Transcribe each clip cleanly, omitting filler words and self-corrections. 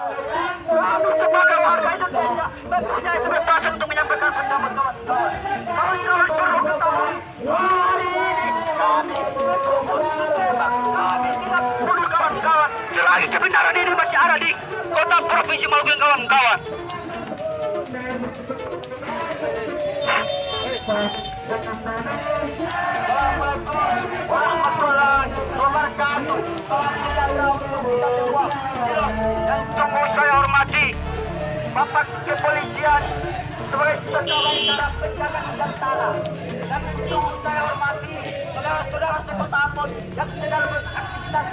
Kami sebagai warga Indonesia mempunyai kebebasan untuk menyampaikan pendapat kawan-kawan. Kawan-kawan perlu ketahui, hari ini kami bebas. Kami tidak bunuh kawan-kawan. Selagi kebenaran ini masih ada di kota provinsi Maluku kawan-kawan. Assalamualaikum warahmatullahi wabarakatuh. Dan sungguh saya hormati Bapak Kepolisian sebagai saudara penjaga Nusantara. Dan sungguh saya hormati saudara-saudara seperti Ambon yang sedang beraktivitas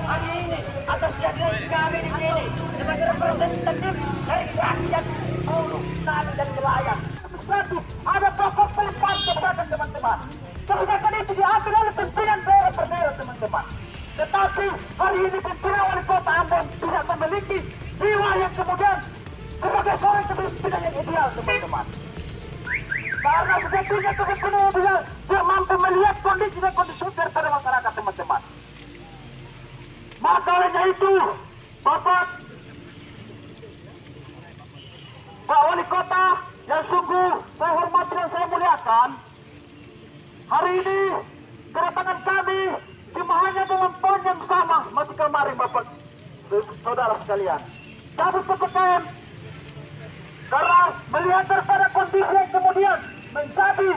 hari ini atas kehadiran kami di sini sebagai representatif dari rakyat buruh, tani dan nelayan. Satu, ada proses pelipaan keberatan teman-teman. Kebijakan itu diambil oleh pimpinan daerah per daerah teman-teman. Tetapi hari ini pimpinan wali kota Ambon tidak memiliki jiwa yang kemudian sebagai seorang kepemimpinan yang ideal teman-teman. Karena sejatinya kepemimpinan yang ideal dia mampu melihat kondisi dan kondisi daripada masyarakat teman-teman. Maka olehnya itu Bapak Wali Kota yang sungguh saya hormati dan saya muliakan, hari ini kedatangan kami jemaahnya dalam poin yang sama masih kemarin Bapak saudara sekalian. Cabut PPKM karena melihat daripada kondisi yang kemudian menjadi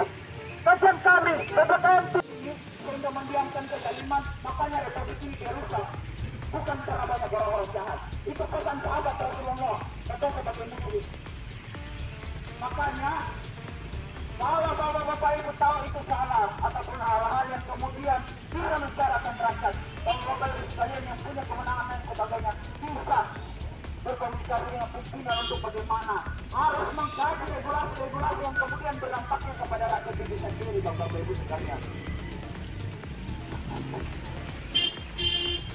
kajian kami PPKM tinggi sehingga mendiamkan kezaliman, makanya Republik ini dirusak. Bukan karena banyak orang-orang jahat. Itu pesan sahabat Rasulullah atau sebagai muslim. Makanya kalau bapak-bapak ibu tahu itu salah ataupun hal-hal yang kemudian bisa mensyaratkan rakyat dan bapak ibu sekalian yang punya kewenangan dan sebagainya bisa berkomunikasi dengan pimpinan untuk bagaimana harus mengkaji regulasi-regulasi yang kemudian berdampaknya kepada rakyat itu sendiri bapak ibu sekalian.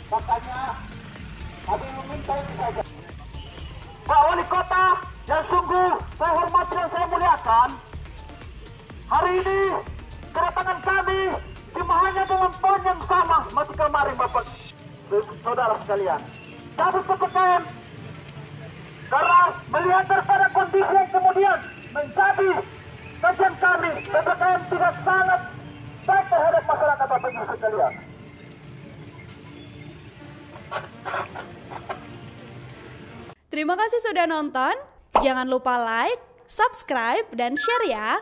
Makanya kami meminta itu saja. Pak Wali Kota yang sungguh saya hormati dan saya muliakan, hari ini kedatangan kami jemaahnya dalam poin yang sama masih kemarin Bapak saudara sekalian. Cabut PPKM karena melihat daripada kondisi yang kemudian menjadi kajian kami PPKM tidak sangat baik terhadap masyarakat Bapak Ibu sekalian. Terima kasih sudah nonton. Jangan lupa like, subscribe, dan share ya.